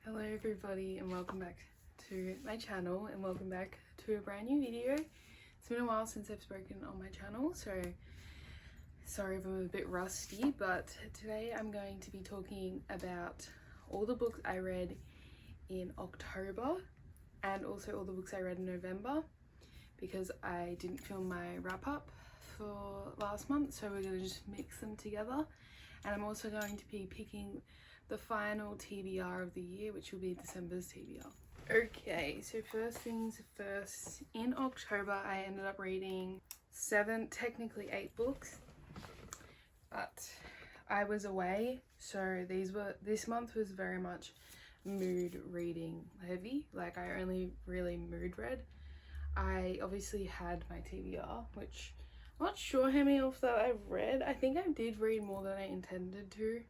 Hello everybody and welcome back to my channel and welcome back to a brand new video. It's been a while since I've spoken on my channel, so sorry if I'm a bit rusty, but today I'm going to be talking about all the books I read in October and also all the books I read in November, because I didn't film my wrap up for last month, so we're going to just mix them together. And I'm also going to be picking the final TBR of the year, which will be December's TBR. Okay, so first things first, in October I ended up reading 7, technically 8 books, but I was away, so this month was very much mood reading heavy. Like, I only really mood read. I obviously had my TBR, which I'm not sure how many of that I've read. I think I did read more than I intended to.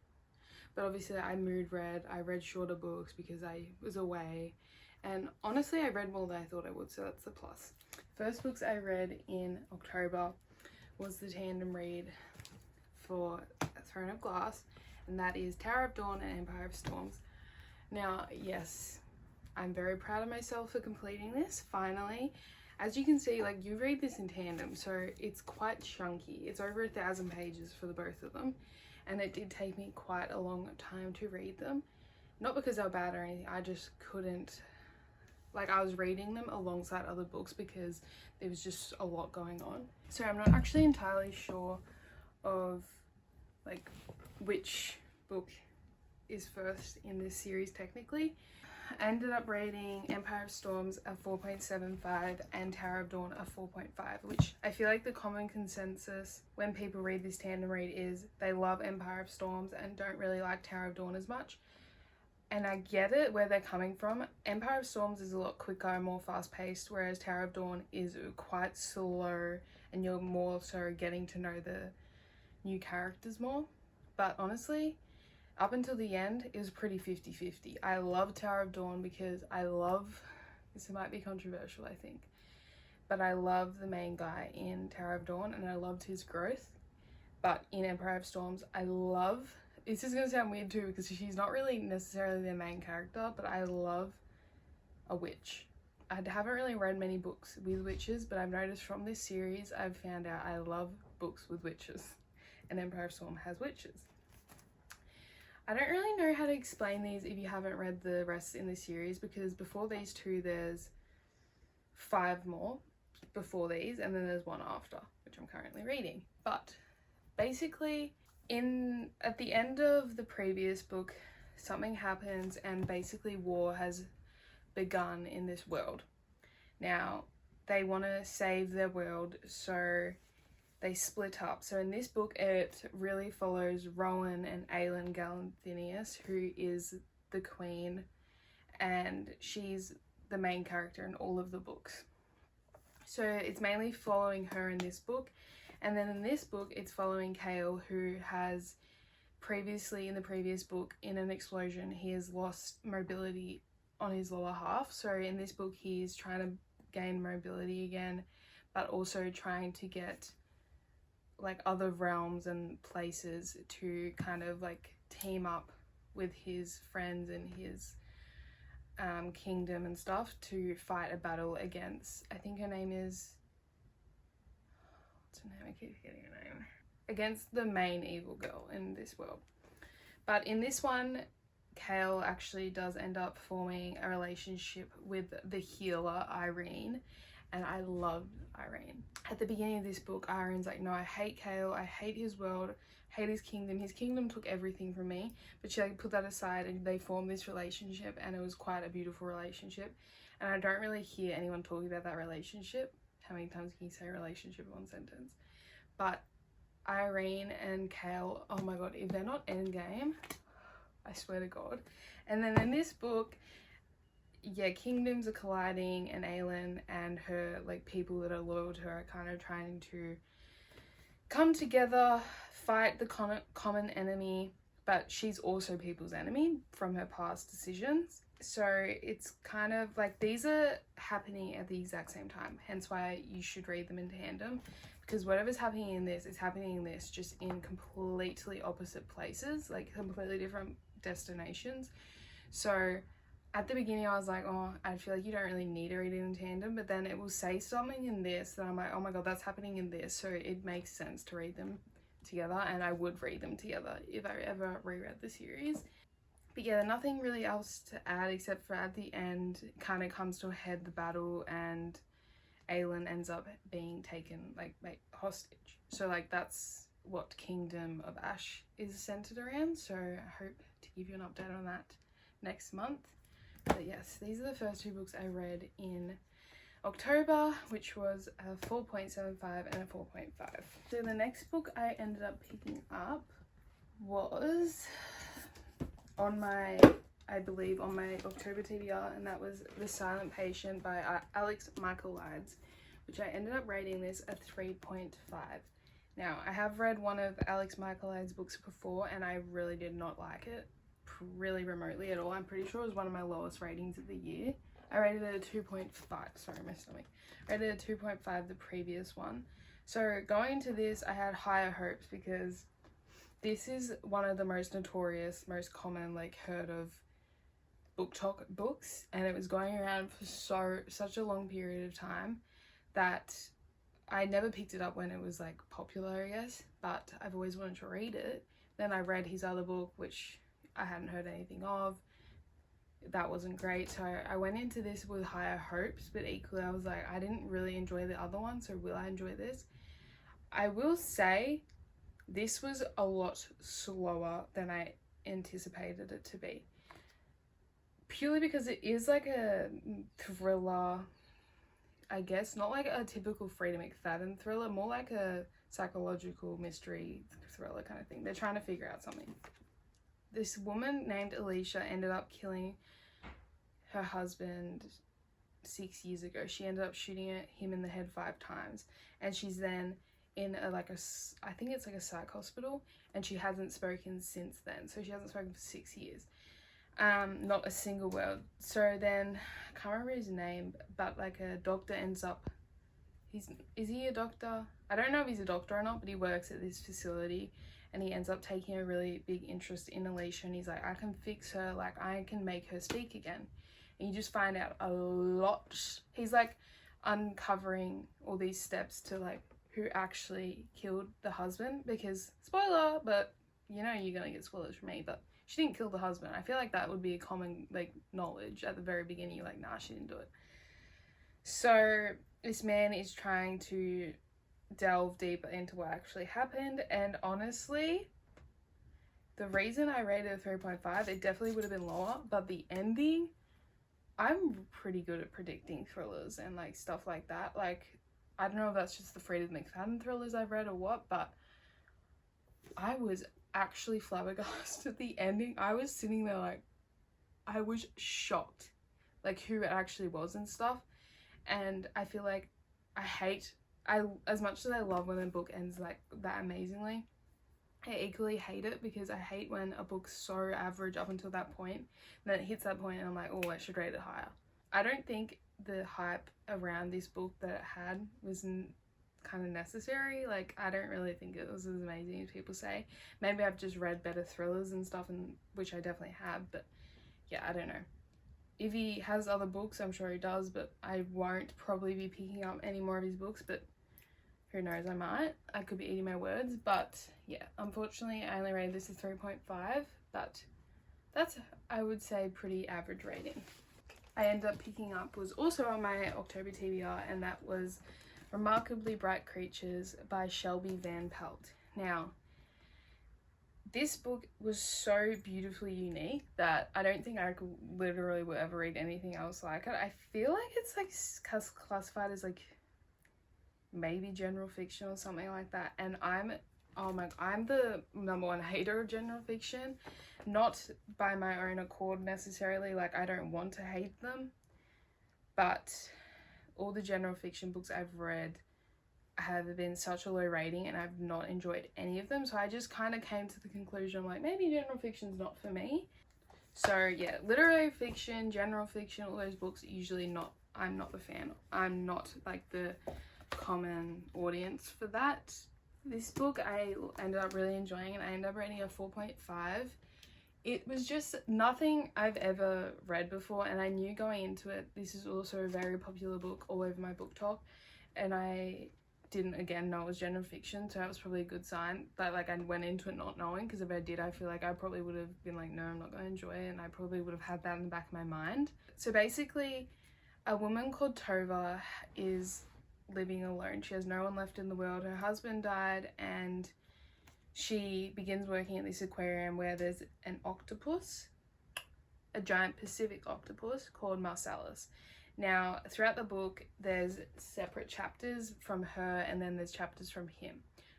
But obviously I mood read, I read shorter books because I was away, and honestly I read more than I thought I would, so that's a plus. First books I read in October was the tandem read for Throne of Glass, and that is Tower of Dawn and Empire of Storms. Now, yes, I'm very proud of myself for completing this, finally. As you can see, like, you read this in tandem, so it's quite chunky. It's over 1,000 pages for the both of them. And it did take me quite a long time to read them. Not because they were bad or anything, I just couldn't, like, I was reading them alongside other books because there was just a lot going on. So I'm not actually entirely sure of, like, which book is first in this series technically. I ended up rating Empire of Storms a 4.75 and Tower of Dawn a 4.5, which I feel like the common consensus when people read this tandem read is they love Empire of Storms and don't really like Tower of Dawn as much. And I get it where they're coming from. Empire of Storms is a lot quicker and more fast-paced, whereas Tower of Dawn is quite slow and you're more so getting to know the new characters more. But honestly, up until the end, it was pretty 50-50. I love Tower of Dawn because this might be controversial, I think, but I love the main guy in Tower of Dawn and I loved his growth. But in Empire of Storms, this is gonna sound weird too because she's not really necessarily the main character, but I love a witch. I haven't really read many books with witches, but I've noticed from this series, I've found out I love books with witches, and Empire of Storm has witches. I don't really know how to explain these if you haven't read the rest in the series, because before these two there's 5 more before these, and then there's one after, which I'm currently reading. But basically at the end of the previous book, something happens and basically war has begun in this world. Now they want to save their world, so they split up. So in this book, it really follows Rowan and Aelin Galanthinius, who is the queen, and she's the main character in all of the books. So it's mainly following her in this book. And then in this book, it's following Chaol, who has previously, in the previous book, in an explosion, he has lost mobility on his lower half. So in this book, he's trying to gain mobility again, but also trying to get like other realms and places to kind of like team up with his friends and his kingdom and stuff to fight a battle against, I think her name is, what's her name? I keep forgetting her name. Against the main evil girl in this world. But in this one, Chaol actually does end up forming a relationship with the healer Irene, and I loved Irene. At the beginning of this book, Irene's like, no, I hate Chaol, I hate his world, hate his kingdom. His kingdom took everything from me. But she like put that aside and they formed this relationship, and it was quite a beautiful relationship. And I don't really hear anyone talking about that relationship. How many times can you say relationship in one sentence? But Irene and Chaol, oh my god, if they're not endgame, I swear to God. And then in this book, yeah, kingdoms are colliding, and Aelin and her, like, people that are loyal to her are kind of trying to come together, fight the common enemy, but she's also people's enemy from her past decisions. So it's kind of like these are happening at the exact same time, hence why you should read them in tandem, because whatever's happening in this is happening in this, just in completely opposite places, like completely different destinations. So at the beginning I was like, oh, I feel like you don't really need to read it in tandem, but then it will say something in this that I'm like, oh my god, that's happening in this, so it makes sense to read them together, and I would read them together if I ever reread the series. But yeah, nothing really else to add except for at the end it kind of comes to a head, the battle, and Aelin ends up being taken like hostage. So like that's what Kingdom of Ash is centered around, so I hope to give you an update on that next month. But yes, these are the first two books I read in October, which was a 4.75 and a 4.5. So the next book I ended up picking up was on my, I believe, on my October TBR, and that was The Silent Patient by Alex Michaelides, which I ended up rating this a 3.5. Now, I have read one of Alex Michaelides' books before, and I really did not like it, really remotely at all. I'm pretty sure it was one of my lowest ratings of the year. I rated it a 2.5. Sorry, my stomach. I rated it a 2.5 the previous one. So going into this, I had higher hopes because this is one of the most notorious, most common, like, heard of book talk books, and it was going around for such a long period of time that I never picked it up when it was like popular, I guess, but I've always wanted to read it. Then I read his other book, which I hadn't heard anything of. That wasn't great, so I went into this with higher hopes, but equally I was like, I didn't really enjoy the other one, so will I enjoy this? I will say this was a lot slower than I anticipated it to be, purely because it is like a thriller, I guess, not like a typical Frida McFadden thriller, more like a psychological mystery thriller kind of thing. They're trying to figure out something. This woman named Alicia ended up killing her husband 6 years ago. She ended up shooting him in the head 5 times, and she's then in I think it's like a psych hospital, and she hasn't spoken since then. So she hasn't spoken for 6 years. Not a single word. So then, I can't remember his name, but like a doctor ends up, is he a doctor? I don't know if he's a doctor or not, but he works at this facility, and he ends up taking a really big interest in Alicia, and he's like, I can fix her, like I can make her speak again. And you just find out a lot. He's like uncovering all these steps to like who actually killed the husband, because spoiler, but you know you're gonna get spoilers from me, but she didn't kill the husband. I feel like that would be a common like knowledge at the very beginning. You're like, nah, she didn't do it. So this man is trying to delve deeper into what actually happened, and honestly, the reason I rated it 3.5, it definitely would have been lower, but the ending, I'm pretty good at predicting thrillers and like stuff like that. Like, I don't know if that's just the Frida McFadden thrillers I've read or what, but I was actually flabbergasted at the ending. I was sitting there like, I was shocked, like who it actually was and stuff. And I feel like as much as I love when a book ends like that amazingly, I equally hate it because I hate when a book's so average up until that point, and then it hits that point and I'm like, oh, I should rate it higher. I don't think the hype around this book that it had was kind of necessary. Like, I don't really think it was as amazing as people say. Maybe I've just read better thrillers and stuff, and which I definitely have, but yeah, I don't know. If he has other books, I'm sure he does, but I won't probably be picking up any more of his books, but who knows, I might. I could be eating my words, but yeah, unfortunately I only rated this as 3.5, but that's, I would say, pretty average rating. I ended up picking up was also on my October TBR, and that was Remarkably Bright Creatures by Shelby Van Pelt. Now, this book was so beautifully unique that I don't think I could literally will ever read anything else like it. I feel like it's like classified as like maybe general fiction or something like that, and I'm the #1 hater of general fiction, not by my own accord necessarily, like I don't want to hate them, but all the general fiction books I've read have been such a low rating and I've not enjoyed any of them, so I just kind of came to the conclusion like maybe general fiction's not for me. So yeah, literary fiction, general fiction, all those books usually I'm not the fan. I'm not like the common audience for that. This book I ended up really enjoying, and I ended up rating a 4.5. it was just nothing I've ever read before, and I knew going into it this is also a very popular book all over my book talk, and I didn't again know it was gender fiction, so that was probably a good sign that like I went into it not knowing, because if I did, I feel like I probably would have been like, no, I'm not going to enjoy it, and I probably would have had that in the back of my mind. So basically, a woman called Tova is living alone. She has no one left in the world. Her husband died, and she begins working at this aquarium where there's an octopus, a giant Pacific octopus called Marcellus. Now, throughout the book, there's separate chapters from her, and then there's chapters from him,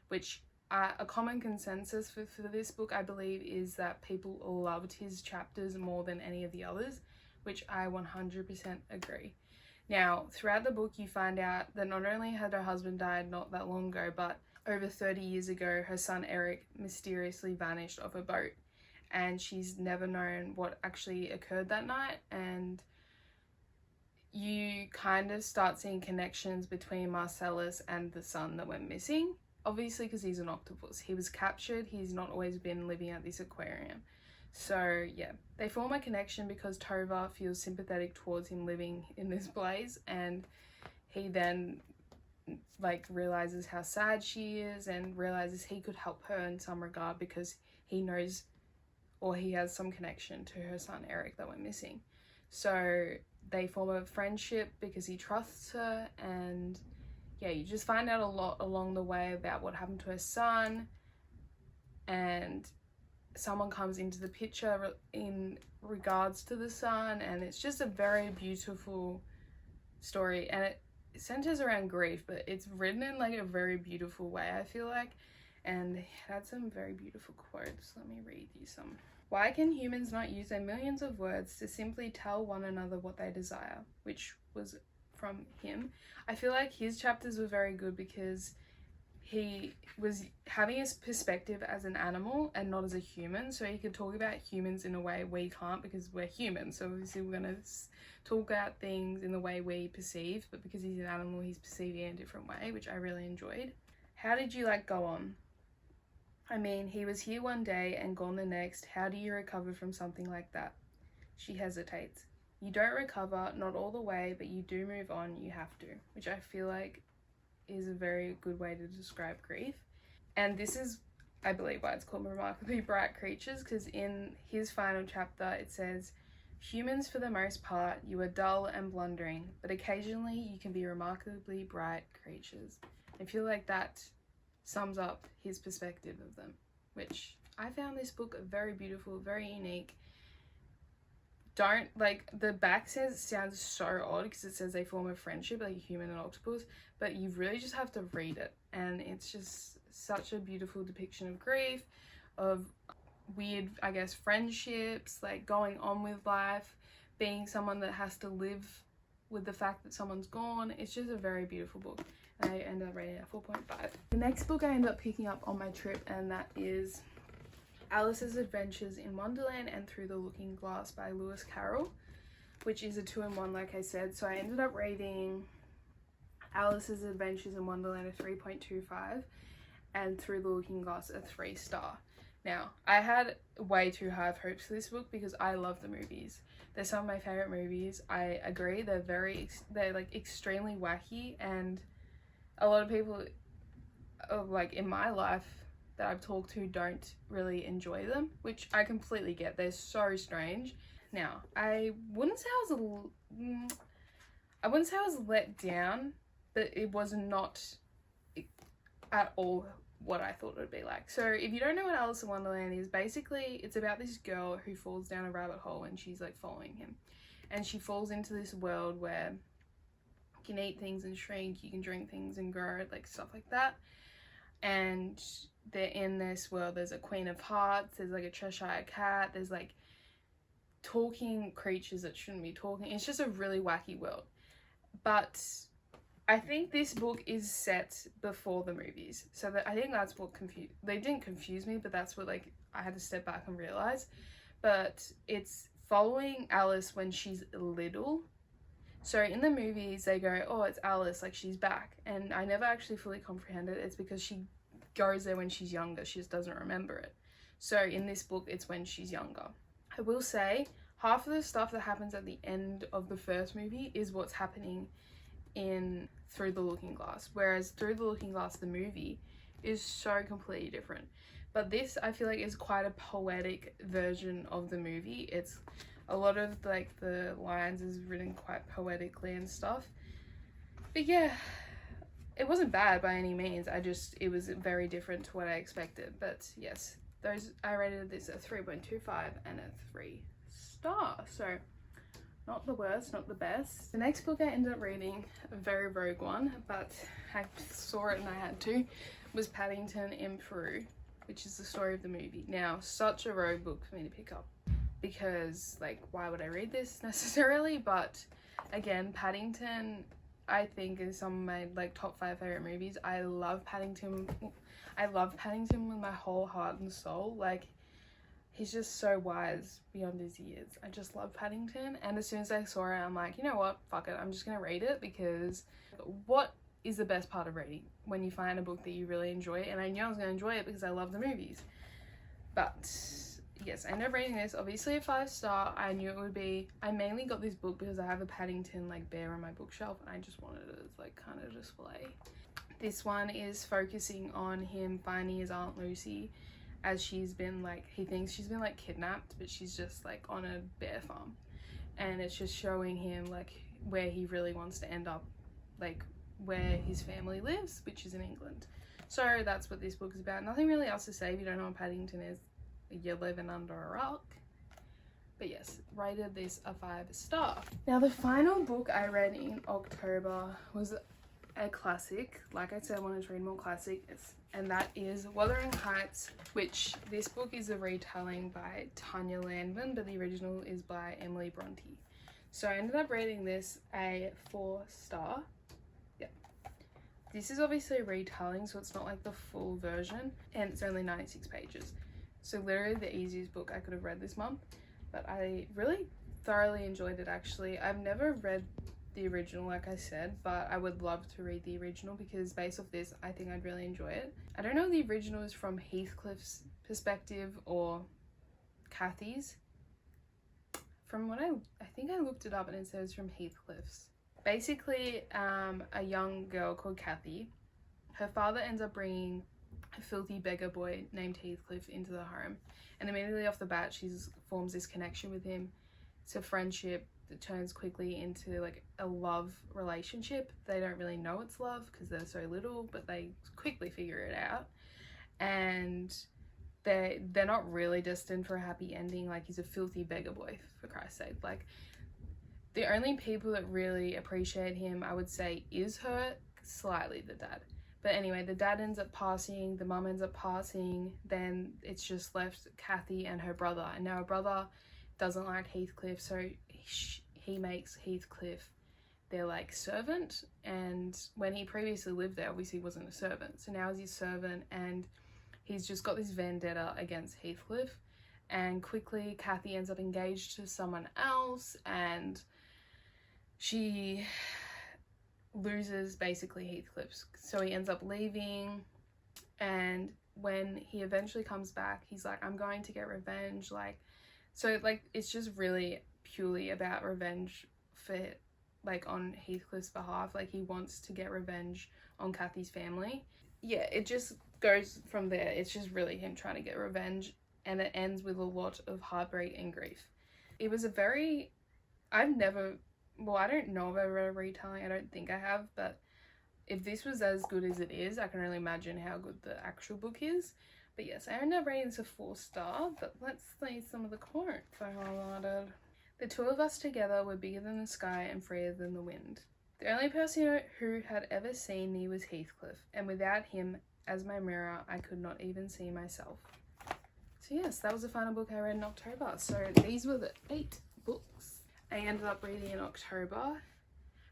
which a common consensus for this book, I believe, is that people all loved his chapters more than any of the others, which I 100% agree. Now, throughout the book, you find out that not only had her husband died not that long ago, but over 30 years ago, her son Eric mysteriously vanished off a boat, and she's never known what actually occurred that night. And you kind of start seeing connections between Marcellus and the son that went missing. Obviously, because he's an octopus. He was captured. He's not always been living at this aquarium. So yeah, they form a connection because Tova feels sympathetic towards him living in this place, and he then like realizes how sad she is and realizes he could help her in some regard because he knows, or he has some connection to her son Eric that went missing. So they form a friendship because he trusts her, and yeah, you just find out a lot along the way about what happened to her son, and someone comes into the picture in regards to the son, and it's just a very beautiful story, and it centers around grief, but it's written in like a very beautiful way, I feel like, and it had some very beautiful quotes. Let me read you some. Why can humans not use their millions of words to simply tell one another what they desire? Which was from him. I feel like his chapters were very good because he was having his perspective as an animal and not as a human, so he could talk about humans in a way we can't because we're human. So obviously we're going to talk about things in the way we perceive, but because he's an animal, he's perceiving it in a different way, which I really enjoyed. How did you go on? I mean, he was here one day and gone the next. How do you recover from something like that? She hesitates. You don't recover, not all the way, but you do move on. You have to, which I feel like is a very good way to describe grief. And this is, I believe, why it's called Remarkably Bright Creatures, because in his final chapter it says, humans for the most part, you are dull and blundering, but occasionally you can be remarkably bright creatures. I feel like that sums up his perspective of them, which I found this book very beautiful, very unique. Don't, the back sounds so odd because it says they form a friendship, like a human and octopus, but you really just have to read it, and it's just such a beautiful depiction of grief, of weird, I guess, friendships, like going on with life, being someone that has to live with the fact that someone's gone. It's just a very beautiful book. I ended up rating it a 4.5. The next book I ended up picking up on my trip, and that is Alice's Adventures in Wonderland and Through the Looking Glass by Lewis Carroll, which is a 2-in-1, like I said. So I ended up rating Alice's Adventures in Wonderland a 3.25 and Through the Looking Glass a 3-star. Now, I had way too high of hopes for this book because I love the movies. They're some of my favorite movies. I agree, they're like extremely wacky, and a lot of people like in my life that I've talked to don't really enjoy them, which I completely get. They're so strange. Now, I wouldn't say I was let down, but it was not at all what I thought it would be like. So if you don't know what Alice in Wonderland is, basically it's about this girl who falls down a rabbit hole and she's like following him, and she falls into this world where you can eat things and shrink, you can drink things and grow, like stuff like that. And they're in this world, there's a Queen of Hearts, there's like a Cheshire Cat, there's like talking creatures that shouldn't be talking. It's just a really wacky world. But I think this book is set before the movies, so that I think that's what they didn't confuse me, but that's what I had to step back and realize. But it's following Alice when she's little. So in the movies they go, oh, it's Alice, like she's back, and I never actually fully comprehended it. It's because she goes there when she's younger, she just doesn't remember it. So in this book, it's when she's younger. I will say, half of the stuff that happens at the end of the first movie is what's happening in Through the Looking Glass, whereas Through the Looking Glass, the movie, is so completely different. But this, I feel like, is quite a poetic version of the movie. It's a lot of like the lines is written quite poetically and stuff. But yeah, it wasn't bad by any means. It was very different to what I expected. But yes, I rated this a 3.25 and a 3 star. So not the worst, not the best. The next book I ended up reading, a very rogue one, but I saw it and I had to, was Paddington in Peru, which is the story of the movie. Now, such a rogue book for me to pick up because, like, why would I read this necessarily? But again, Paddington, I think, is some of my like top 5 favorite movies. I love Paddington. I love Paddington with my whole heart and soul. Like, he's just so wise beyond his years. I just love Paddington. And as soon as I saw it, I'm like, you know what? Fuck it. I'm just gonna read it, because what is the best part of reading? When you find a book that you really enjoy. And I knew I was gonna enjoy it because I love the movies. But yes, I ended up reading this, obviously a 5 star. I knew it would be. I mainly got this book because I have a Paddington like bear on my bookshelf and I just wanted it as like kind of display. This one is focusing on him finding his Aunt Lucy, as she's been like, he thinks she's been like kidnapped, but she's just like on a bear farm, and it's just showing him like where he really wants to end up, like where his family lives, which is in England. So that's what this book is about. Nothing really else to say. If you don't know what Paddington is, you're living under a rock. But yes, rated this a 5 star. Now the final book I read in October was a classic. Like I said, I wanted to read more classics, and that is Wuthering Heights, which this book is a retelling by Tanya Landman, but the original is by Emily Bronte. So I ended up rating this a 4 star. Yep. This is obviously a retelling, so it's not like the full version, and it's only 96 pages. So literally the easiest book I could have read this month, but I really thoroughly enjoyed it actually. I've never read the original, like I said, but I would love to read the original because based off this, I think I'd really enjoy it. I don't know if the original is from Heathcliff's perspective or Kathy's. From what I think I looked it up and it says from Heathcliff's. Basically, a young girl called Kathy, her father ends up bringing a filthy beggar boy named Heathcliff into the home, and immediately off the bat she forms this connection with him. It's a friendship that turns quickly into like a love relationship. They don't really know it's love because they're so little, but they quickly figure it out, and they're not really destined for a happy ending. Like, he's a filthy beggar boy, for Christ's sake. Like, the only people that really appreciate him, I would say, is her, slightly the dad. But anyway, the dad ends up passing, the mum ends up passing, then it's just left Kathy and her brother. And now her brother doesn't like Heathcliff, so he makes Heathcliff their like servant. And when he previously lived there, obviously he wasn't a servant. So now he's his servant, and he's just got this vendetta against Heathcliff. And quickly Kathy ends up engaged to someone else, and she loses basically Heathcliff, so he ends up leaving. And when he eventually comes back, he's like, I'm going to get revenge. Like, so like it's just really purely about revenge for like on Heathcliff's behalf. Like, he wants to get revenge on Kathy's family. Yeah, it just goes from there. It's just really him trying to get revenge, and it ends with a lot of heartbreak and grief. It was a very, I don't know if I've read a retelling, I don't think I have, but if this was as good as it is, I can only imagine how good the actual book is. But yes, I ended up rating this a 4 star, but let's see some of the quotes I highlighted. The two of us together were bigger than the sky and freer than the wind. The only person who had ever seen me was Heathcliff, and without him as my mirror, I could not even see myself. So yes, that was the final book I read in October. So these were the 8 books I ended up reading in October.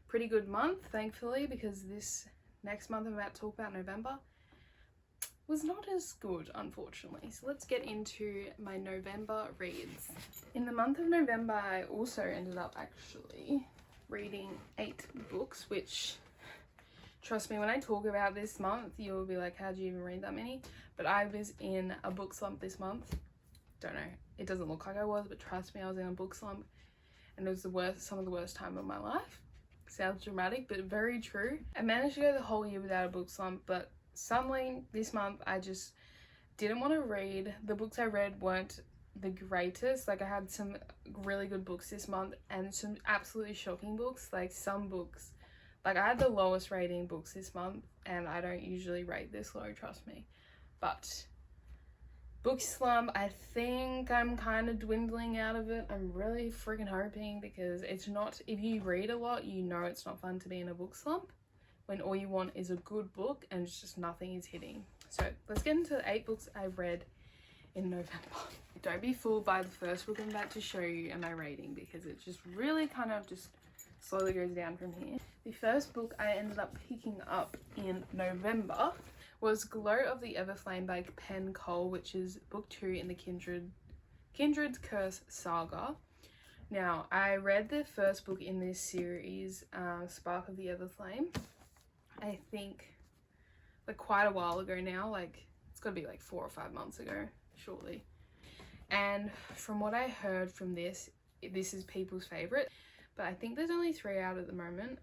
Pretty good month, thankfully, because this next month I'm about to talk about, November, was not as good, unfortunately. So let's get into my November reads. In the month of November, I also ended up actually reading 8 books, which trust me, when I talk about this month, you'll be like, how do you even read that many? But I was in a book slump this month. Don't know, it doesn't look like I was, but trust me, I was in a book slump, and it was some of the worst time of my life. Sounds dramatic, but very true. I managed to go the whole year without a book slump, but suddenly this month I just didn't want to read. The books I read weren't the greatest. Like, I had some really good books this month and some absolutely shocking books. Like, some books, like, I had the lowest rating books this month, and I don't usually rate this low, trust me. But book slump, I think I'm kind of dwindling out of it. I'm really freaking hoping, because it's not, if you read a lot, you know it's not fun to be in a book slump when all you want is a good book and it's just nothing is hitting. So let's get into the 8 books I've read in November. Don't be fooled by the first book I'm about to show you and my rating, because it just really kind of just slowly goes down from here. The first book I ended up picking up in November was Glow of the Everflame by Penn Cole, which is book 2 in the Kindred's Curse saga. Now, I read the first book in this series, Spark of the Everflame, I think like quite a while ago now. Like, it's got to be like 4 or 5 months ago, shortly. And from what I heard from this is people's favorite, but I think there's only 3 out at the moment.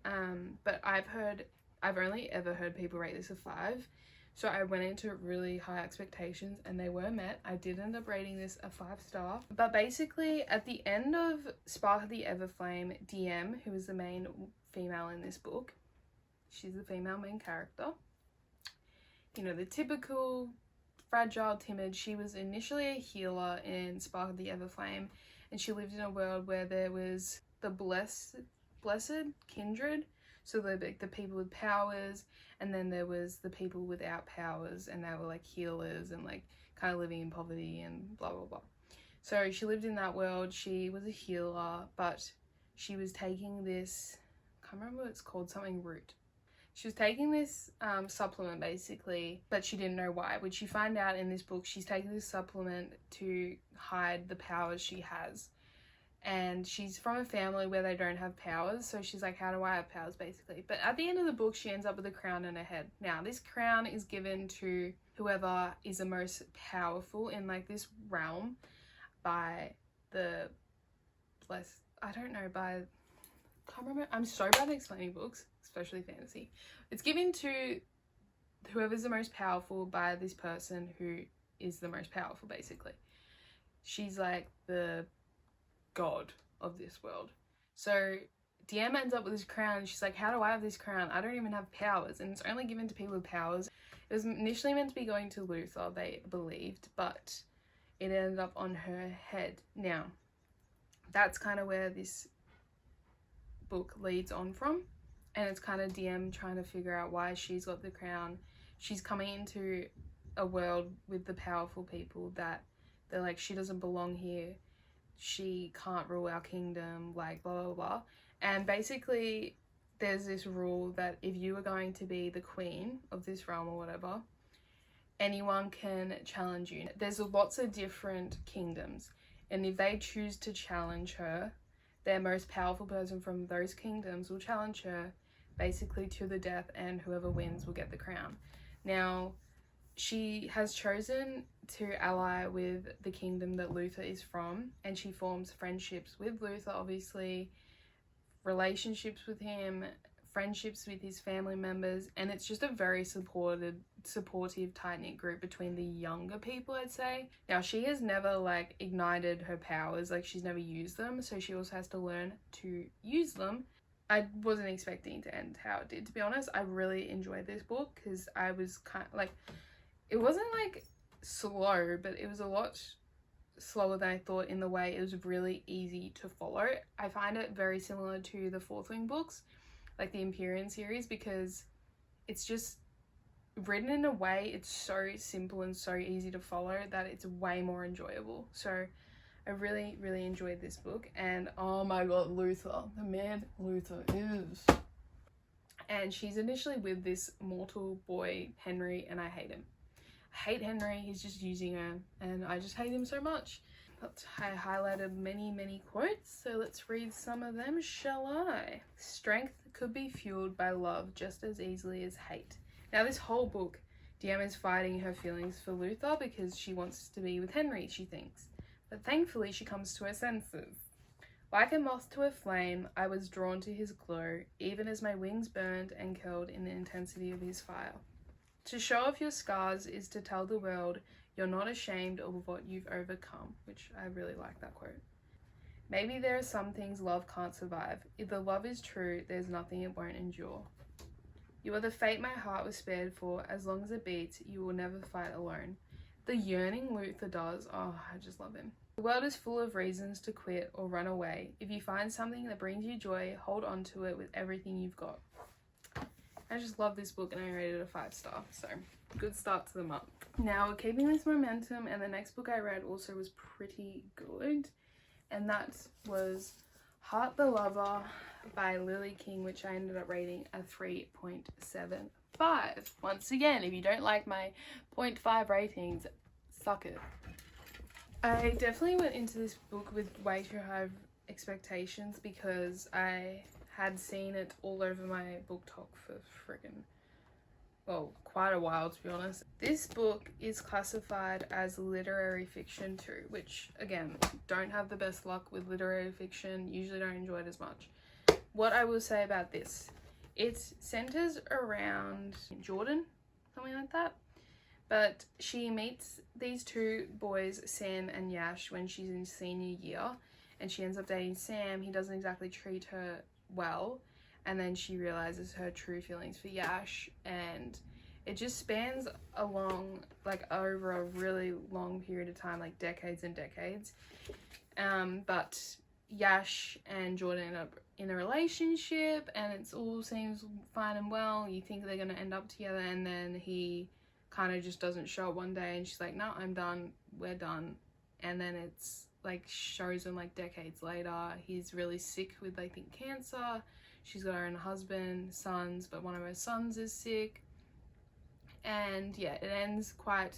But I've only ever heard people rate this a 5. So I went into really high expectations and they were met. I did end up rating this a 5-star. But basically, at the end of Spark of the Everflame, DM, who is the main female in this book, she's the female main character. You know, the typical fragile, timid. She was initially a healer in Spark of the Everflame, and she lived in a world where there was the blessed kindred. So the people with powers, and then there was the people without powers, and they were like healers and like kind of living in poverty and blah blah blah. So she lived in that world. She was a healer, but she was taking this, I can't remember what it's called, something root. She was taking this supplement basically, but she didn't know why. Which you find out in this book, she's taking this supplement to hide the powers she has. And she's from a family where they don't have powers, so she's like, how do I have powers, basically? But at the end of the book, she ends up with a crown on her head. Now, this crown is given to whoever is the most powerful in like this realm by the I can't remember. I'm so bad at explaining books, especially fantasy. It's given to whoever's the most powerful by this person who is the most powerful, basically. She's like the god of this world. So DM ends up with this crown, and she's like, how do I have this crown? I don't even have powers, and it's only given to people with powers. It was initially meant to be going to Luther, they believed, but it ended up on her head. Now, that's kind of where this book leads on from, and it's kind of DM trying to figure out why she's got the crown. She's coming into a world with the powerful people that they're like, she doesn't belong here, she can't rule our kingdom, like blah blah blah. And basically there's this rule that if you are going to be the queen of this realm or whatever, anyone can challenge you. There's lots of different kingdoms, and if they choose to challenge her, their most powerful person from those kingdoms will challenge her basically to the death, and whoever wins will get the crown. Now, she has chosen to ally with the kingdom that Luther is from, and she forms friendships with Luther, obviously, relationships with him, friendships with his family members, and it's just a very supportive, tight-knit group between the younger people, I'd say. Now, she has never like ignited her powers, like she's never used them, so she also has to learn to use them. I wasn't expecting to end how it did, to be honest. I really enjoyed this book because I was kind of like, it wasn't like slow, but it was a lot slower than I thought, in the way it was really easy to follow. I find it very similar to the Fourth Wing books, like the Empyrean series, because it's just written in a way, it's so simple and so easy to follow that it's way more enjoyable. So I really, really enjoyed this book. And oh my god, Luther, the man Luther is. And she's initially with this mortal boy, Henry, and I hate him. I hate Henry, he's just using her, and I just hate him so much. I highlighted many quotes, so let's read some of them, shall I? Strength could be fueled by love just as easily as hate. Now this whole book, Diem is fighting her feelings for Luther because she wants to be with Henry, she thinks. But thankfully she comes to her senses. Like a moth to a flame, I was drawn to his glow, even as my wings burned and curled in the intensity of his fire. To show off your scars is to tell the world you're not ashamed of what you've overcome, which I really like that quote. Maybe there are some things love can't survive. If the love is true, there's nothing it won't endure. You are the fate my heart was spared for. As long as it beats, you will never fight alone. The yearning Luther does, oh, I just love him. The world is full of reasons to quit or run away. If you find something that brings you joy, hold on to it with everything you've got. I just love this book and I rated it a 5-star, so good start to the month. Now we're keeping this momentum, and the next book I read also was pretty good, and that was Heart the Lover by Lily King, which I ended up rating a 3.75. Once again, if you don't like my 0.5 ratings, suck it. I definitely went into this book with way too high expectations because I had seen it all over my BookTok for quite a while, to be honest. This book is classified as literary fiction too, which again, don't have the best luck with literary fiction, usually don't enjoy it as much. What I will say about this, it centers around Jordan, something like that, but she meets these two boys, Sam and Yash, when she's in senior year, and she ends up dating Sam. He doesn't exactly treat her well, and then she realizes her true feelings for Yash, and it just spans along over a really long period of time, like decades and decades. But Yash and Jordan end up in a relationship, and it all seems fine and well. You think they're gonna end up together, and then he kind of just doesn't show up one day, and she's like, no, I'm done, we're done. And then it's like shows him like decades later, he's really sick with I think cancer. She's got her own husband, sons, but one of her sons is sick. And yeah, it ends quite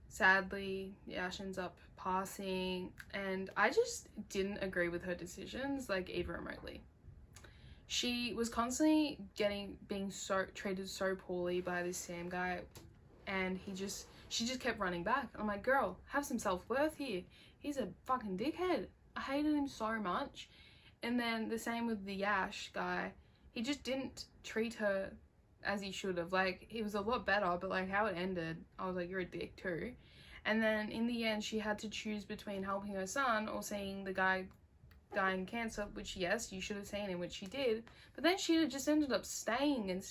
sadly. Yash ends up passing, and I just didn't agree with her decisions, like even remotely. She was constantly being treated so poorly by this Sam guy, and she just kept running back. I'm like, girl, have some self-worth here. He's a fucking dickhead. I hated him so much. And then the same with the Yash guy. He just didn't treat her as he should have. Like, he was a lot better, but like how it ended, I was like, you're a dick too. And then in the end, she had to choose between helping her son or seeing the guy dying cancer, which yes, you should have seen him, which she did. But then she just ended up staying and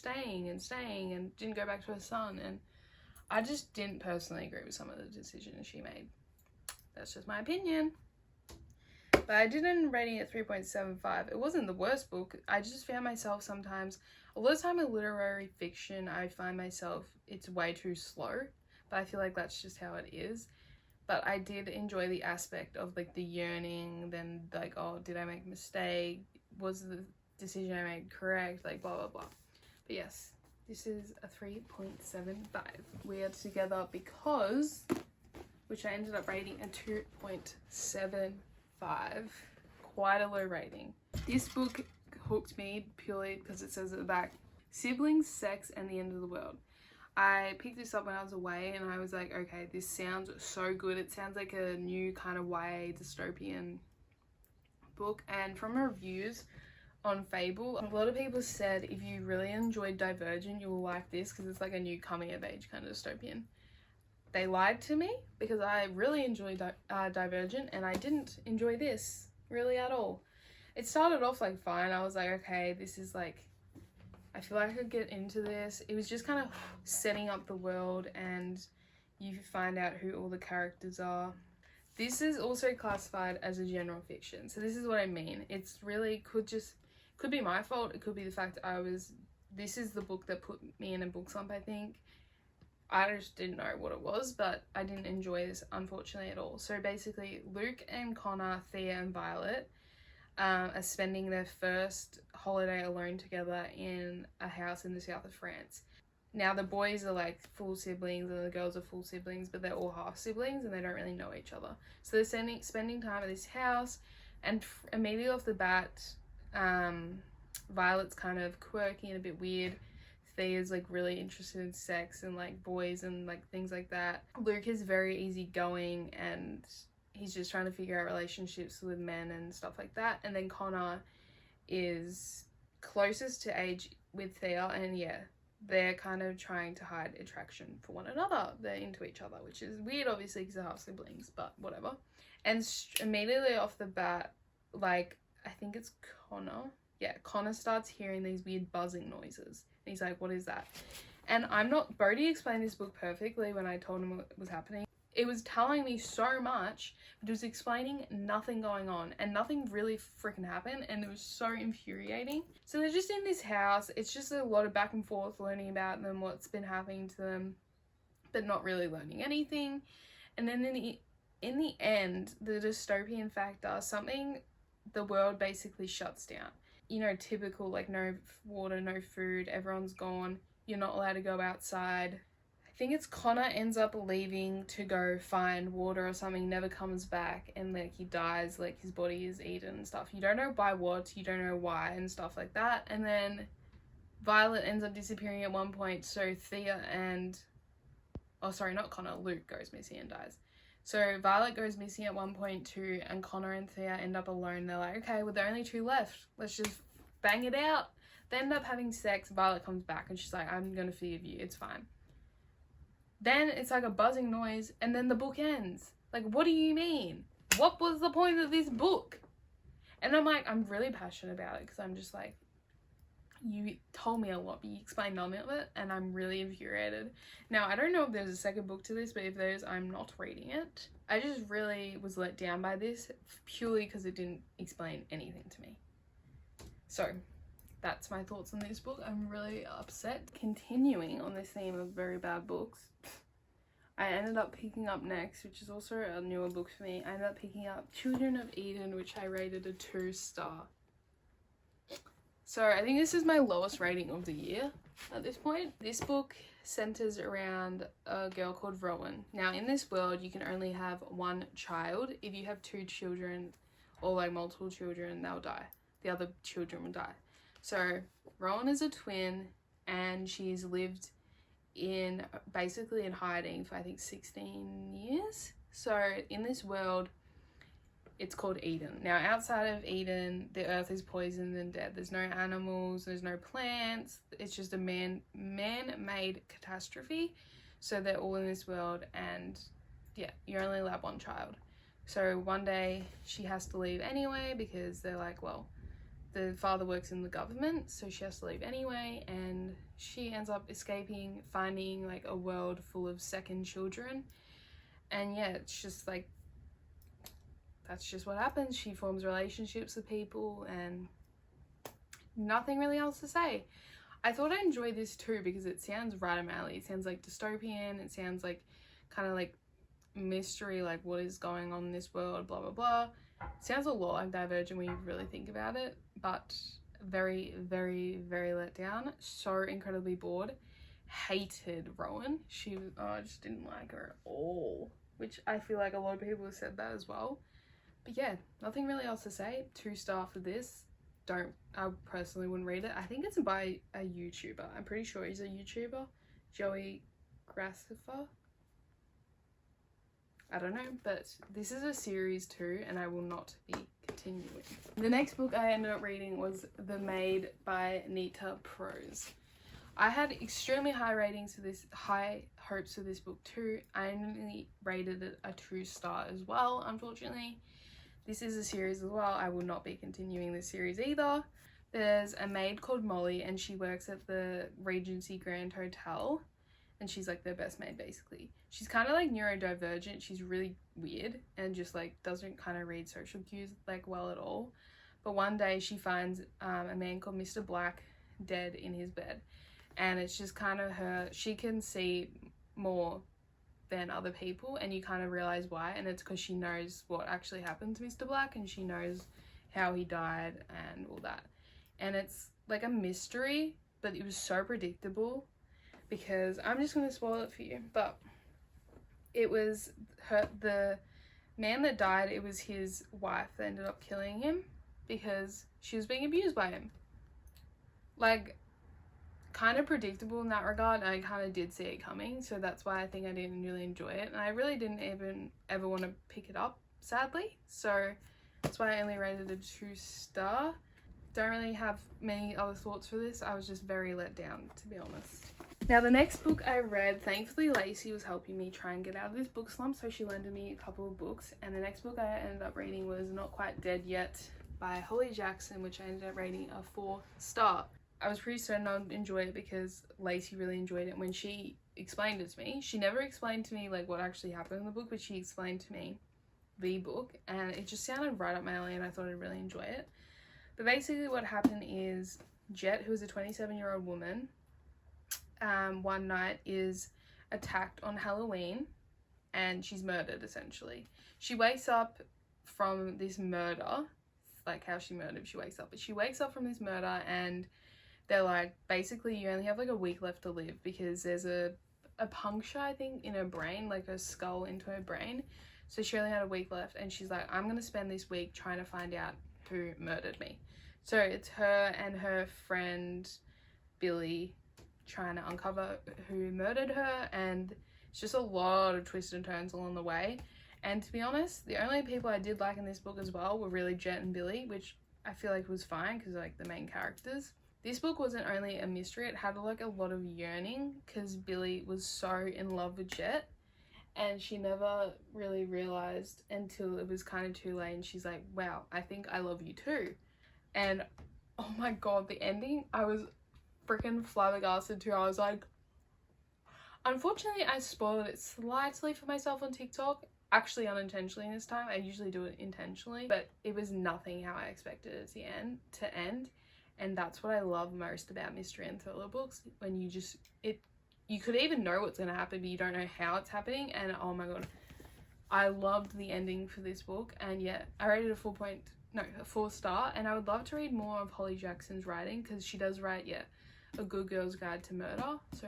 didn't go back to her son. And I just didn't personally agree with some of the decisions she made. That's just my opinion. But I did end rating it 3.75. It wasn't the worst book. I just found myself sometimes, a lot of time with literary fiction, I find myself, it's way too slow. But I feel like that's just how it is. But I did enjoy the aspect of like the yearning, then like, oh, did I make a mistake? Was the decision I made correct? Like blah, blah, blah. But yes, this is a 3.75. We are together because, which I ended up rating a 2.75. Quite a low rating. This book hooked me purely because it says at the back, siblings, sex, and the end of the world. I picked this up when I was away, and I was like, okay, this sounds so good. It sounds like a new kind of YA dystopian book. And from reviews on Fable, a lot of people said if you really enjoyed Divergent, you will like this because it's like a new coming of age kind of dystopian. They lied to me because I really enjoyed Divergent, and I didn't enjoy this really at all. It started off like fine. I was like, okay, this is like, I feel like I could get into this. It was just kind of setting up the world, and you find out who all the characters are. This is also classified as a general fiction. So this is what I mean. It's really could be my fault. It could be the fact this is the book that put me in a book slump, I think. I just didn't know what it was, but I didn't enjoy this, unfortunately, at all. So basically, Luke and Connor, Thea and Violet are spending their first holiday alone together in a house in the south of France. Now the boys are like full siblings and the girls are full siblings, but they're all half siblings and they don't really know each other. So they're spending time at this house, and immediately off the bat, Violet's kind of quirky and a bit weird. Thea's like really interested in sex and like boys and like things like that. Luke is very easygoing and he's just trying to figure out relationships with men and stuff like that. And then Connor is closest to age with Thea, and yeah, they're kind of trying to hide attraction for one another. They're into each other, which is weird obviously because they're half siblings, but whatever. And immediately off the bat, like, I think it's Connor. Yeah, Connor starts hearing these weird buzzing noises. And he's like, what is that? And Bodhi explained this book perfectly when I told him what was happening. It was telling me so much, but it was explaining nothing going on and nothing really freaking happened, and it was so infuriating. So they're just in this house. It's just a lot of back and forth learning about them, what's been happening to them, but not really learning anything. And then in the end, the dystopian factor, the world basically shuts down. You know, typical, like no water, no food, everyone's gone, you're not allowed to go outside. I think it's Connor ends up leaving to go find water or something, never comes back, and like he dies, like his body is eaten and stuff. You don't know by what, you don't know why and stuff like that. And then Violet ends up disappearing at one point, so Thea and, oh sorry, not Connor, Luke goes missing and dies. So Violet goes missing at one point too, and Connor and Thea end up alone. They're like, okay, well there are only two left, let's just bang it out. They end up having sex. Violet comes back and she's like, I'm gonna forgive you, it's fine. Then it's like a buzzing noise, and then the book ends. Like, what do you mean? What was the point of this book? And I'm like, I'm really passionate about it because I'm just like, you told me a lot, but you explained none of it, and I'm really infuriated. Now, I don't know if there's a second book to this, but if there is, I'm not reading it. I just really was let down by this purely because it didn't explain anything to me. So, that's my thoughts on this book. I'm really upset. Continuing on this theme of very bad books, I ended up picking up next, which is also a newer book for me. I ended up picking up Children of Eden, which I rated a 2-star. So I think this is my lowest rating of the year at this point. This book centers around a girl called Rowan. Now in this world, you can only have one child. If you have 2 children or like multiple children, they'll die. The other children will die. So Rowan is a twin, and she's lived basically in hiding for I think 16 years. So in this world, it's called Eden. Now outside of Eden, the earth is poisoned and dead. There's no animals, there's no plants. It's just a man-made catastrophe. So they're all in this world, and yeah, you're only allowed one child. So one day she has to leave anyway because they're like, well, the father works in the government, so she has to leave anyway, and she ends up escaping, finding like a world full of second children. And yeah, it's just like, that's just what happens. She forms relationships with people and nothing really else to say. I thought I'd enjoy this too because it sounds right up my alley. It sounds like dystopian, it sounds like kind of like mystery, like what is going on in this world, blah blah blah. It sounds a lot like Divergent when you really think about it, but very, very, very let down. So incredibly bored. Hated Rowan. I just didn't like her at all, which I feel like a lot of people have said that as well. But yeah, nothing really else to say. 2-star for this. I personally wouldn't read it. I think it's by a YouTuber. I'm pretty sure he's a YouTuber. Joey Graceffa. I don't know, but this is a series too, and I will not be continuing. The next book I ended up reading was The Maid by Nita Prose. I had extremely high ratings for this, high hopes for this book too. I only rated it a 2-star as well, unfortunately. This is a series as well. I will not be continuing this series either. There's a maid called Molly, and she works at the Regency Grand Hotel, and she's like their best maid basically. She's kind of like neurodivergent. She's really weird and just like doesn't kind of read social cues like well at all. But one day she finds a man called Mr. Black dead in his bed, and it's just kind of her. She can see more than other people, and you kind of realize why, and it's because she knows what actually happened to Mr. Black, and she knows how he died and all that. And it's like a mystery, but it was so predictable. because I'm just going to spoil it for you. But it was the man that died, it was his wife that ended up killing him because she was being abused by him. Like, kind of predictable in that regard. I kind of did see it coming, so that's why I think I didn't really enjoy it, and I really didn't even ever want to pick it up, sadly. So that's why I only rated it a 2-star. Don't really have many other thoughts for this. I was just very let down, to be honest. Now, the next book I read, thankfully Lacey was helping me try and get out of this book slump, so she lended me a couple of books, and the next book I ended up reading was Not Quite Dead Yet by Holly Jackson, which I ended up rating a 4-star. I was pretty certain I'd enjoy it because Lacey really enjoyed it when she explained it to me. She never explained to me like what actually happened in the book, but she explained to me the book, and it just sounded right up my alley, and I thought I'd really enjoy it. But basically what happened is Jet, who is a 27-year-old woman, one night is attacked on Halloween and she's murdered, essentially. She wakes up from this murder, like how she murdered, she wakes up. But she wakes up from this murder and they're like, basically you only have like a week left to live because there's a puncture, I think, in her brain, like a skull into her brain. So she only had a week left, and she's like, I'm going to spend this week trying to find out who murdered me. So it's her and her friend Billy trying to uncover who murdered her, and it's just a lot of twists and turns along the way. And to be honest, the only people I did like in this book as well were really Jet and Billy, which I feel like was fine because they're like the main characters. This book wasn't only a mystery, it had like a lot of yearning because Billy was so in love with Jet, and she never really realized until it was kind of too late, and she's like, wow, I think I love you too. And oh my god, the ending, I was freaking flabbergasted too. I was like, unfortunately I spoiled it slightly for myself on TikTok, actually unintentionally this time. I usually do it intentionally, but it was nothing how I expected it to end. And that's what I love most about mystery and thriller books, when you just, you could even know what's going to happen, but you don't know how it's happening. And oh my god, I loved the ending for this book. And yeah, I rated a 4-star, and I would love to read more of Holly Jackson's writing because she does write, A Good Girl's Guide to Murder, so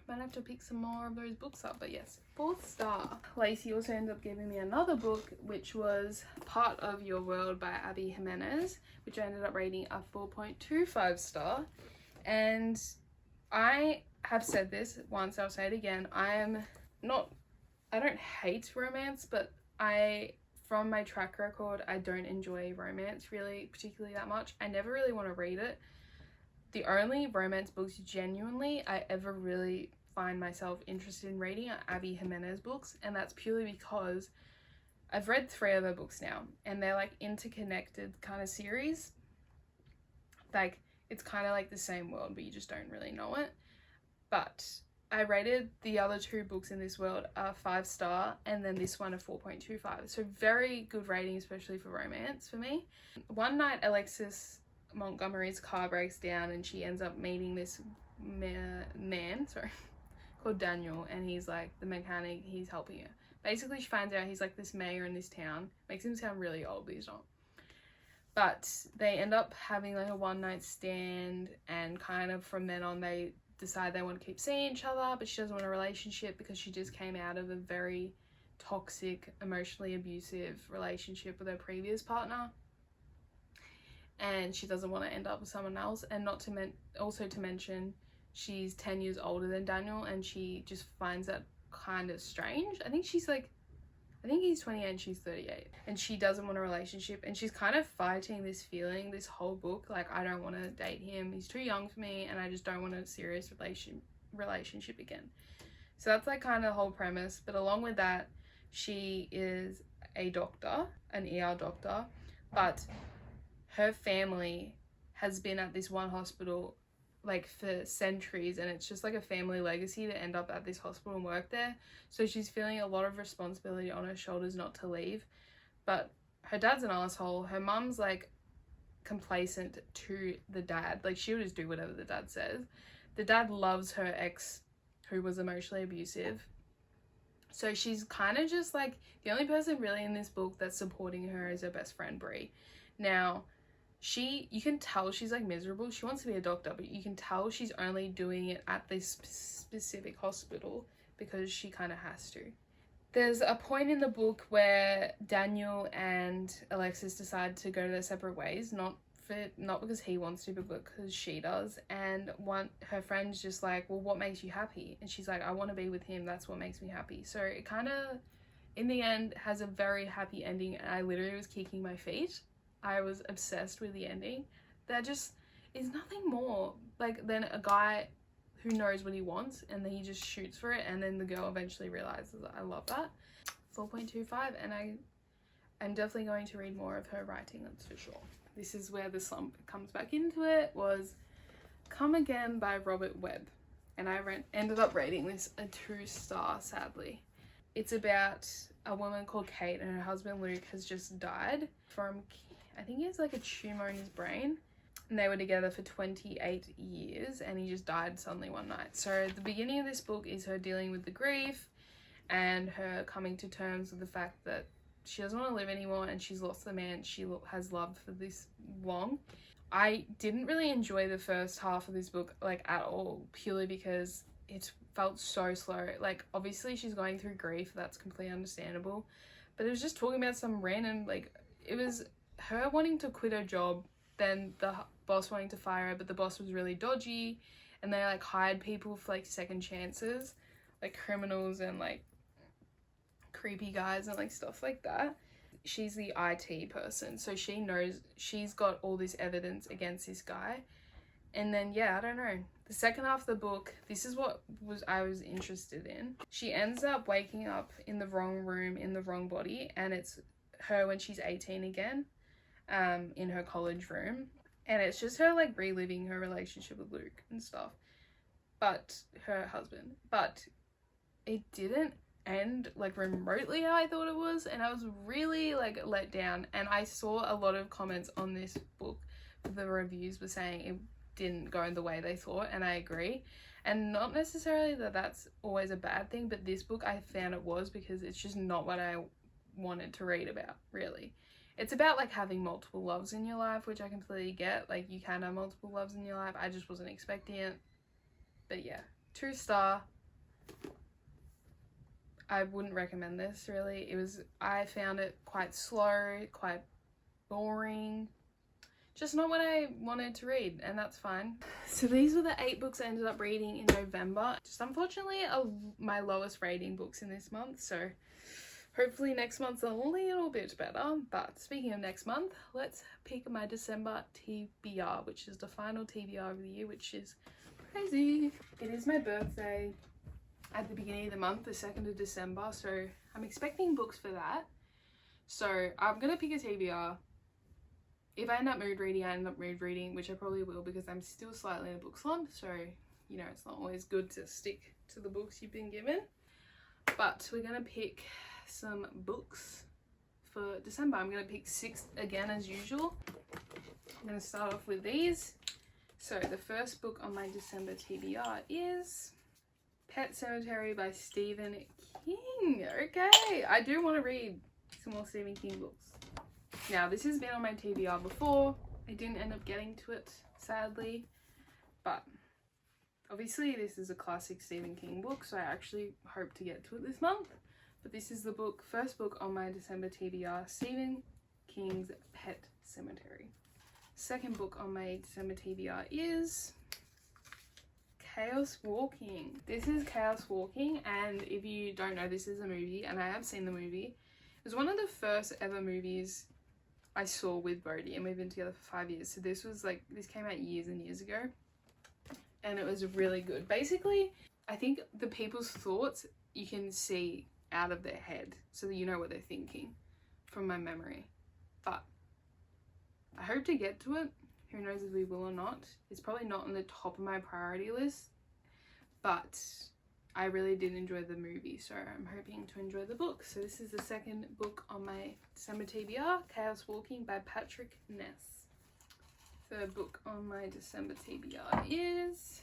might have to pick some more of those books up. But yes, 4th star. Lacey also ended up giving me another book, which was Part of Your World by Abby Jimenez, which I ended up rating a 4.25 star. And I have said this once, I'll say it again, I don't hate romance, but from my track record, I don't enjoy romance really particularly that much. I never really want to read it. The only romance books genuinely I ever really find myself interested in reading are Abby Jimenez books, and that's purely because I've read 3 of her books now, and they're like interconnected kind of series. Like, it's kind of like the same world, but you just don't really know it. But I rated the other 2 books in this world a 5-star, and then this one a 4.25. So very good rating, especially for romance for me. One night, Alexis Montgomery's car breaks down and she ends up meeting this man called Daniel, and he's like the mechanic, he's helping her. Basically she finds out he's like this mayor in this town. Makes him sound really old, but he's not. But they end up having like a one-night stand, and kind of from then on they decide they want to keep seeing each other, but she doesn't want a relationship because she just came out of a very toxic, emotionally abusive relationship with her previous partner. And she doesn't want to end up with someone else, and not to mention she's 10 years older than Daniel, and she just finds that kind of strange. I think he's 28 and she's 38, and she doesn't want a relationship, and she's kind of fighting this feeling this whole book, like, I don't want to date him, he's too young for me, and I just don't want a serious relationship again. So that's like kind of the whole premise. But along with that, she is a doctor, an ER doctor, but her family has been at this one hospital like for centuries, and it's just like a family legacy to end up at this hospital and work there. So she's feeling a lot of responsibility on her shoulders not to leave. But her dad's an asshole. Her mum's like complacent to the dad. Like, she'll just do whatever the dad says. The dad loves her ex who was emotionally abusive. So she's kind of just like the only person really in this book that's supporting her is her best friend Brie. Now, you can tell she's like miserable. She wants to be a doctor, but you can tell she's only doing it at this specific hospital because she kind of has to. There's a point in the book where Daniel and Alexis decide to go their separate ways, not because he wants to, but because she does. And her friend's just like, well, what makes you happy? And she's like, I want to be with him. That's what makes me happy. So it kind of, in the end, has a very happy ending. And I literally was kicking my feet. I was obsessed with the ending. There just is nothing more like than a guy who knows what he wants and then he just shoots for it, and then the girl eventually realizes. I love that. 4.25, and I'm definitely going to read more of her writing, that's for sure. This is where the slump comes back into it, was Come Again by Robert Webb, and I ended up rating this a 2-star, sadly. It's about a woman called Kate, and her husband Luke has just died from, I think he has like a tumor in his brain. And they were together for 28 years, and he just died suddenly one night. So the beginning of this book is her dealing with the grief and her coming to terms with the fact that she doesn't want to live anymore and she's lost the man she has loved for this long. I didn't really enjoy the first half of this book like at all, purely because it felt so slow. Like, obviously she's going through grief, that's completely understandable, but it was just talking about some random, like, it was her wanting to quit her job, then the boss wanting to fire her, but the boss was really dodgy, and they like hired people for like second chances, like criminals and like creepy guys and like stuff like that. She's the IT person, so she knows, she's got all this evidence against this guy. And then, yeah, I don't know, the second half of the book, this is what I was interested in. She ends up waking up in the wrong room in the wrong body, and it's her when she's 18 again, in her college room, and it's just her like reliving her relationship with Luke and stuff, but her husband, but it didn't end like remotely how I thought it was, and I was really like let down. And I saw a lot of comments on this book, the reviews were saying it didn't go in the way they thought, and I agree. And not necessarily that that's always a bad thing, but this book I found it was, because it's just not what I wanted to read about, really. It's about like having multiple loves in your life, which I completely get. Like, you can have multiple loves in your life. I just wasn't expecting it. But yeah, 2-star. I wouldn't recommend this, really. I found it quite slow, quite boring. Just not what I wanted to read, and that's fine. So these were the 8 books I ended up reading in November. Just unfortunately my lowest rating books in this month, so hopefully next month's a little bit better. But speaking of next month, let's pick my December TBR, which is the final TBR of the year, which is crazy. It is my birthday at the beginning of the month, the 2nd of December, so I'm expecting books for that. So I'm gonna pick a TBR. If I end up mood reading, I end up mood reading, which I probably will, because I'm still slightly in a book slump, so you know, it's not always good to stick to the books you've been given. But we're gonna pick some books for December. I'm gonna pick 6 again as usual. I'm gonna start off with these. So the first book on my December TBR is Pet Sematary by Stephen King. Okay, I do want to read some more Stephen King books. Now, this has been on my TBR before. I didn't end up getting to it, sadly, but obviously this is a classic Stephen King book, so I actually hope to get to it this month. But this is the first book on my December TBR, Stephen King's Pet Sematary. Second book on my December TBR is Chaos Walking. This is Chaos Walking, and if you don't know, this is a movie, and I have seen the movie. It was one of the first ever movies I saw with Bodhi, and we've been together for 5 years, so this came out years and years ago, and it was really good. Basically, I think the people's thoughts you can see out of their head, so that you know what they're thinking, from my memory. But I hope to get to it. Who knows if we will or not. It's probably not on the top of my priority list, but I really did enjoy the movie, so I'm hoping to enjoy the book. So this is the second book on my December TBR, Chaos Walking by Patrick Ness. Third book on my December TBR is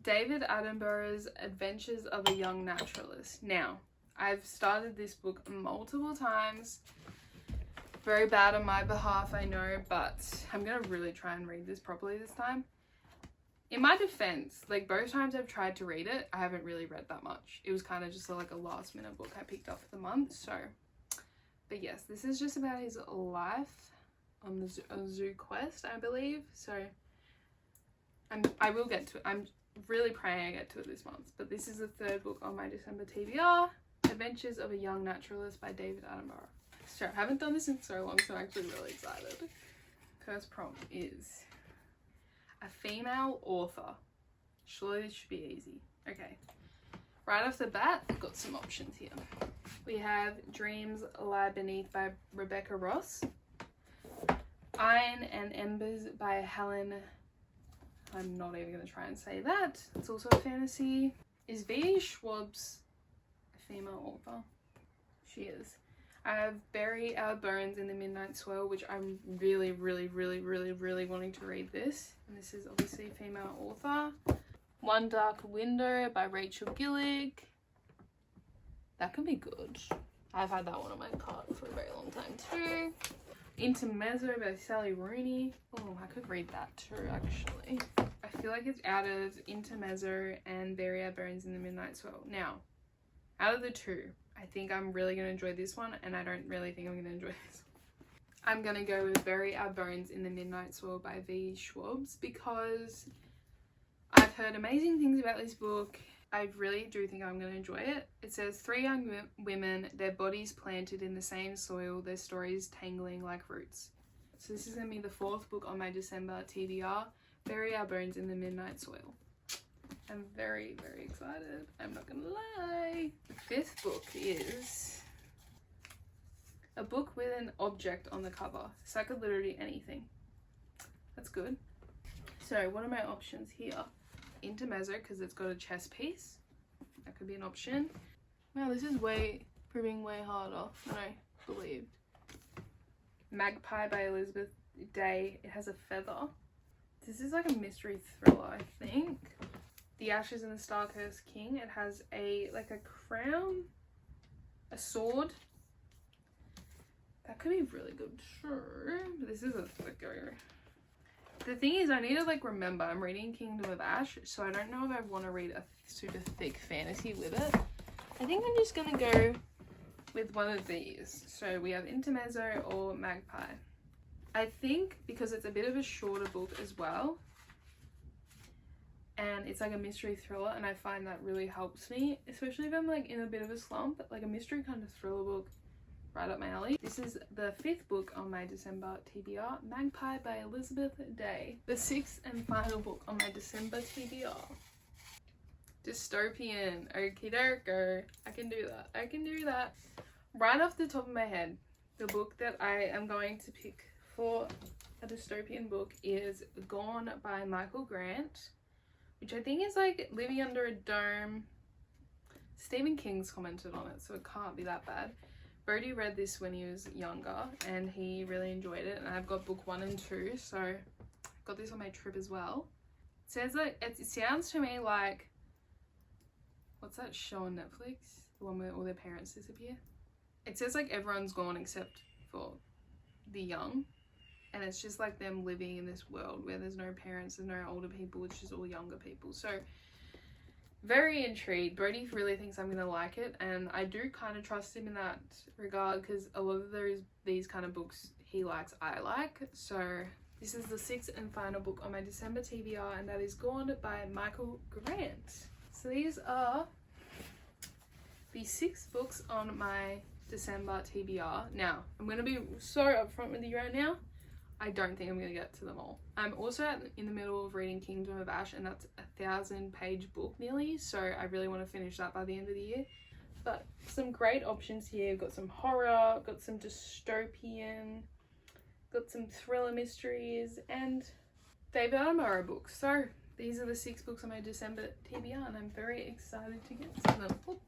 David Attenborough's Adventures of a Young Naturalist. Now, I've started this book multiple times, Very bad on my behalf, I know, but I'm gonna really try and read this properly this time. In my defense, like both times I've tried to read it, I haven't really read that much. It was kind of just like a last minute book I picked up for the month. So, but yes, this is just about his life on the zoo quest, I believe. So I will get to it. I'm really praying I get to it this month. But this is the third book on my December TBR, Adventures of a Young Naturalist by David Attenborough. So I haven't done this in so long, so I'm actually really excited. First prompt is a female author. Surely this should be easy. Okay. Right off the bat, I've got some options here. We have Dreams Lie Beneath by Rebecca Ross. Iron and Embers by Helen. I'm not even going to try and say that. It's also a fantasy. Is V. Schwab's a female author? She is. I have Bury Our Bones in the Midnight Swirl, which I'm really wanting to read this. And this is obviously a female author. One Dark Window by Rachel Gillig. That could be good. I've had that one on my cart for a very long time too. Intermezzo by Sally Rooney. Oh, I could read that too, actually. I feel like it's out of Intermezzo and Bury Our Bones in the Midnight Swirl. Now, out of the two, I think I'm really going to enjoy this one, and I don't really think I'm going to enjoy this one. I'm going to go with Bury Our Bones in the Midnight Swirl by V. Schwabs because I've heard amazing things about this book. I really do think I'm going to enjoy it. It says 3 young women, their bodies planted in the same soil, their stories tangling like roots. So this is going to be the 4th book on my December TBR, Bury Our Bones in the Midnight Soil. I'm very excited. I'm not gonna lie. The 5th book is a book with an object on the cover. So that could literally be anything. That's good. So what are my options here? Intermezzo, because it's got a chess piece. That could be an option. Wow, this is proving way harder than I believed. Magpie by Elizabeth Day. It has a feather. This is like a mystery thriller, I think. The Ashes and the Star-Cursed King. It has a crown, a sword. That could be really good too. This is a thicker. The thing is, I need to remember I'm reading Kingdom of Ash, so I don't know if I want to read a super thick fantasy with it. I think I'm just gonna go with one of these. So we have Intermezzo or Magpie. I think because it's a bit of a shorter book as well, and it's like a mystery thriller, and I find that really helps me, especially if I'm in a bit of a slump. Like a mystery kind of thriller book, right up my alley. This is the 5th book on my December TBR, Magpie by Elizabeth Day. The 6th and final book on my December TBR, Dystopian. Okie dokie. I can do that. I can do that. Right off the top of my head, the book that I am going to pick for a dystopian book is Gone by Michael Grant, which I think is Living Under a Dome. Stephen King's commented on it, so it can't be that bad. Bodhi read this when he was younger and he really enjoyed it, and I've got book 1 and 2, so I got this on my trip as well. It says it sounds to me like, what's that show on Netflix? The one where all their parents disappear? It says everyone's gone except for the young, and it's just them living in this world where there's no parents, there's no older people, it's just all younger people. So very intrigued. Brody really thinks I'm gonna like it, and I do kind of trust him in that regard because a lot of these kind of books he likes, I like. So this is the 6th and final book on my December TBR, and that is Gone by Michael Grant. So these are the 6 books on my December TBR. Now, I'm going to be so upfront with you right now. I don't think I'm going to get to them all. I'm also in the middle of reading Kingdom of Ash, and that's a 1,000-page book nearly, so I really want to finish that by the end of the year. But some great options here. Got some horror, got some dystopian, got some thriller mysteries, and David Attenborough books. So these are the 6 books on my December TBR, and I'm very excited to get to them.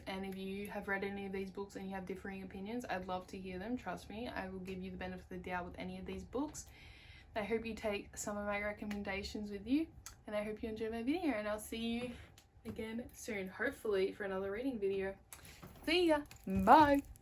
And if you have read any of these books and you have differing opinions, I'd love to hear them. Trust me, I will give you the benefit of the doubt with any of these books. I hope you take some of my recommendations with you, and I hope you enjoy my video, and I'll see you again soon, hopefully for another reading video. See ya! Bye!